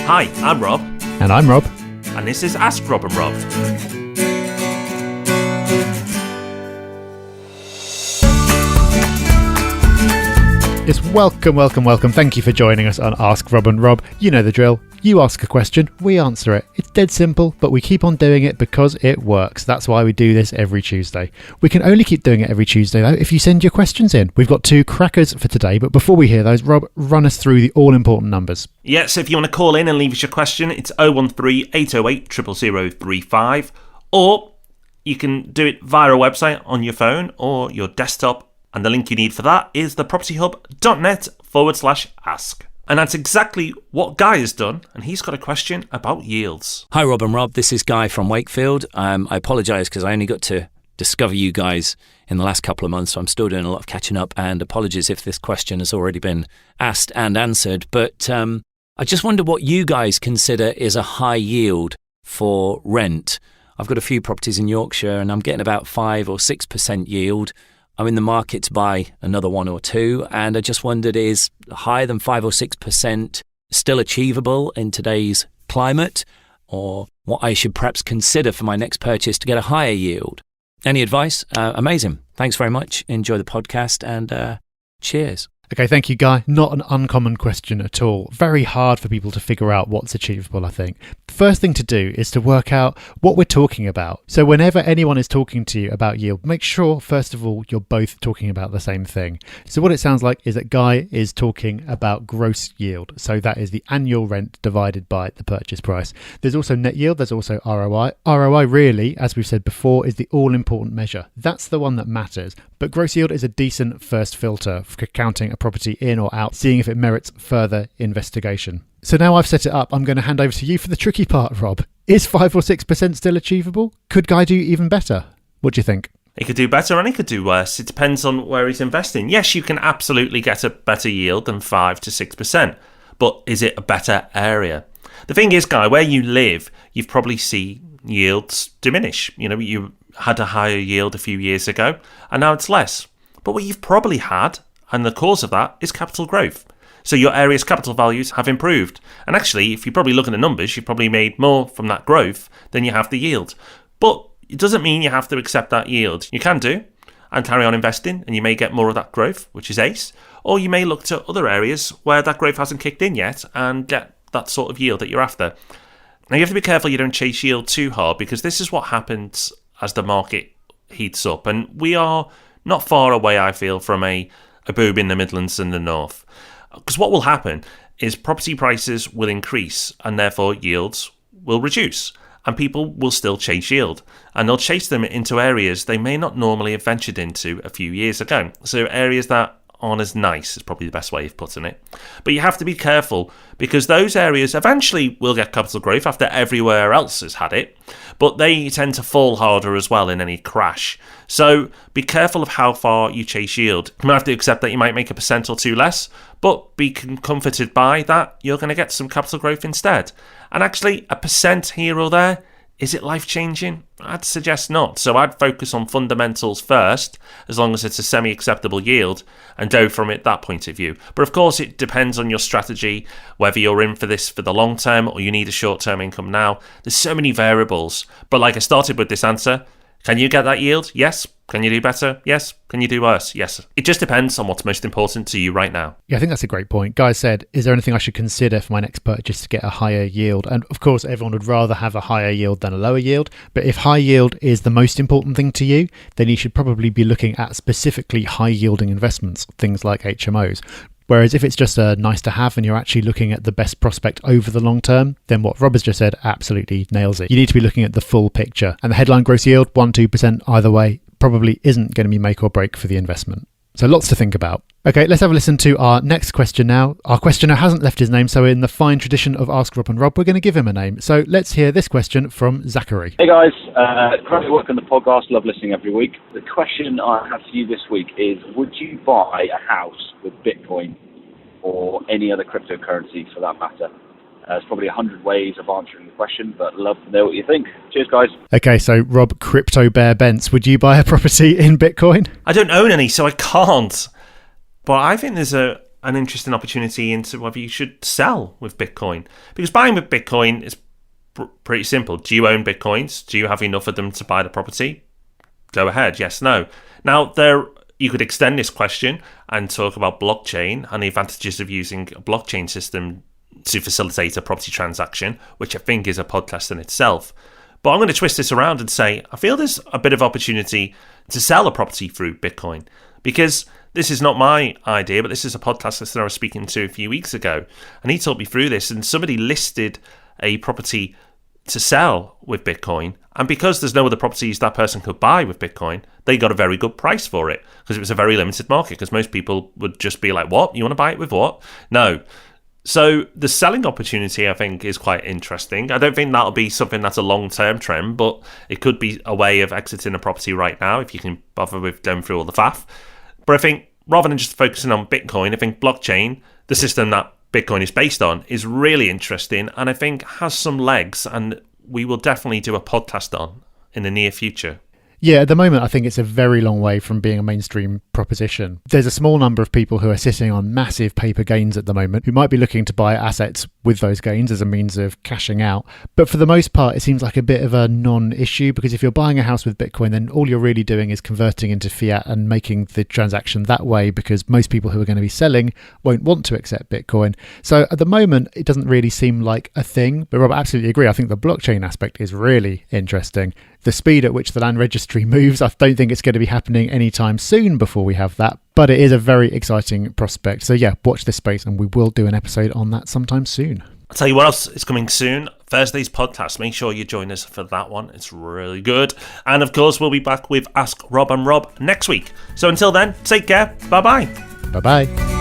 Hi, I'm Rob. And I'm Rob. And this is Ask Rob and Rob. It's welcome. Thank you for joining us on Ask Rob and Rob. You know the drill. You ask a question, we answer it. It's dead simple, but we keep on doing it because it works. That's why we do this every Tuesday. We can only keep doing it every Tuesday, though, if you send your questions in. We've got 2 crackers for today, but before we hear those, Rob, run us through the all-important numbers. Yeah, so if you want to call in and leave us your question, it's 013 808 00035, or you can do it via a website on your phone or your desktop, and the link you need for that is thepropertyhub.net/ask. And that's exactly what Guy has done, and he's got a question about yields. Hi Rob and Rob, this is Guy from Wakefield. I apologise because I only got to discover you guys in the last couple of months, so I'm still doing a lot of catching up, and apologies if this question has already been asked and answered. But I just wonder what you guys consider is a high yield for rent. I've got a few properties in Yorkshire and I'm getting about 5 or 6% yield. I'm in the market to buy another 1 or 2, and I just wondered, is higher than 5 or 6% still achievable in today's climate, or what I should perhaps consider for my next purchase to get a higher yield? Any advice? Amazing. Thanks very much. Enjoy the podcast, and cheers. Okay, thank you, Guy. Not an uncommon question at all. Very hard for people to figure out what's achievable, I think. The first thing to do is to work out what we're talking about. So whenever anyone is talking to you about yield, make sure, first of all, you're both talking about the same thing. So what it sounds like is that Guy is talking about gross yield. So that is the annual rent divided by the purchase price. There's also net yield. There's also ROI. ROI really, as we've said before, is the all-important measure. That's the one that matters. But gross yield is a decent first filter for counting a property in or out, seeing if it merits further investigation. So now I've set it up, I'm going to hand over to you for the tricky part, Rob. Is 5 or 6% still achievable? Could Guy do even better? What do you think? He could do better and he could do worse. It depends on where he's investing. Yes, you can absolutely get a better yield than 5 to 6%, but is it a better area? The thing is, Guy, where you live, you've probably seen yields diminish. You know, you had a higher yield a few years ago, and now it's less. But what you've probably had, and the cause of that, is capital growth. So your area's capital values have improved. And actually, if you probably look at the numbers, you've probably made more from that growth than you have the yield. But it doesn't mean you have to accept that yield. You can do, and carry on investing, and you may get more of that growth, which is ace. Or you may look to other areas where that growth hasn't kicked in yet and get that sort of yield that you're after. Now, you have to be careful you don't chase yield too hard, because this is what happens as the market heats up. And we are not far away, I feel, from a boom in the Midlands and the North. Because what will happen is property prices will increase and therefore yields will reduce. And people will still chase yield. And they'll chase them into areas they may not normally have ventured into a few years ago. So areas that aren't as nice is probably the best way of putting it. But you have to be careful, because those areas eventually will get capital growth after everywhere else has had it, but they tend to fall harder as well in any crash. So be careful of how far you chase yield. You might have to accept that you might make 1% or 2 less, but be comforted by that you're going to get some capital growth instead. And actually, 1% here or there, is it life-changing? I'd suggest not. So I'd focus on fundamentals first, as long as it's a semi-acceptable yield, and go from it that point of view. But of course, it depends on your strategy, whether you're in for this for the long term or you need a short-term income now. There's so many variables. But like I started with this answer, can you get that yield? Yes. Can you do better? Yes. Can you do worse? Yes. It just depends on what's most important to you right now. Yeah, I think that's a great point. Guy said, is there anything I should consider for my next purchase to get a higher yield? And of course, everyone would rather have a higher yield than a lower yield. But if high yield is the most important thing to you, then you should probably be looking at specifically high yielding investments, things like HMOs. Whereas if it's just a nice to have and you're actually looking at the best prospect over the long term, then what Rob has just said absolutely nails it. You need to be looking at the full picture. And the headline gross yield, 1-2% either way, probably isn't going to be make or break for the investment. So lots to think about. Okay, let's have a listen to our next question now. Our questioner hasn't left his name, so in the fine tradition of Ask Rob and Rob, we're going to give him a name. So let's hear this question from Zachary. Hey guys, currently work on the podcast, love listening every week. The question I have for you this week is, would you buy a house with Bitcoin or any other cryptocurrency for that matter? There's probably 100 ways of answering the question, but love to know what you think. Cheers, guys. Okay, so Rob, Crypto Bear Bents, would you buy a property in Bitcoin? I don't own any, so I can't. But I think there's a an interesting opportunity into whether you should sell with Bitcoin. Because buying with Bitcoin is pretty simple. Do you own Bitcoins? Do you have enough of them to buy the property? Go ahead, yes, no. Now, you could extend this question and talk about blockchain and the advantages of using a blockchain system to facilitate a property transaction, which I think is a podcast in itself. But I'm going to twist this around and say, I feel there's a bit of opportunity to sell a property through Bitcoin, because this is not my idea, but this is a podcast listener I was speaking to a few weeks ago, and he talked me through this, and somebody listed a property to sell with Bitcoin, and because there's no other properties that person could buy with Bitcoin, they got a very good price for it, because it was a very limited market, because most people would just be like, what? You want to buy it with what? No. So the selling opportunity, I think, is quite interesting. I don't think that'll be something that's a long-term trend, but it could be a way of exiting a property right now if you can bother with going through all the faff. But I think rather than just focusing on Bitcoin, I think blockchain, the system that Bitcoin is based on, is really interesting and I think has some legs, and we will definitely do a podcast on in the near future. Yeah, at the moment, I think it's a very long way from being a mainstream proposition. There's a small number of people who are sitting on massive paper gains at the moment who might be looking to buy assets with those gains as a means of cashing out. But for the most part, it seems like a bit of a non-issue, because if you're buying a house with Bitcoin, then all you're really doing is converting into fiat and making the transaction that way, because most people who are going to be selling won't want to accept Bitcoin. So at the moment, it doesn't really seem like a thing. But Rob, I absolutely agree. I think the blockchain aspect is really interesting. The speed at which the land registry moves, I don't think it's going to be happening anytime soon before we have that, but it is a very exciting prospect. So yeah, watch this space and we will do an episode on that sometime soon. I'll tell you what else is coming soon. Thursday's podcast. Make sure you join us for that one. It's really good. And of course, we'll be back with Ask Rob and Rob next week. So until then, take care. Bye-bye. Bye-bye.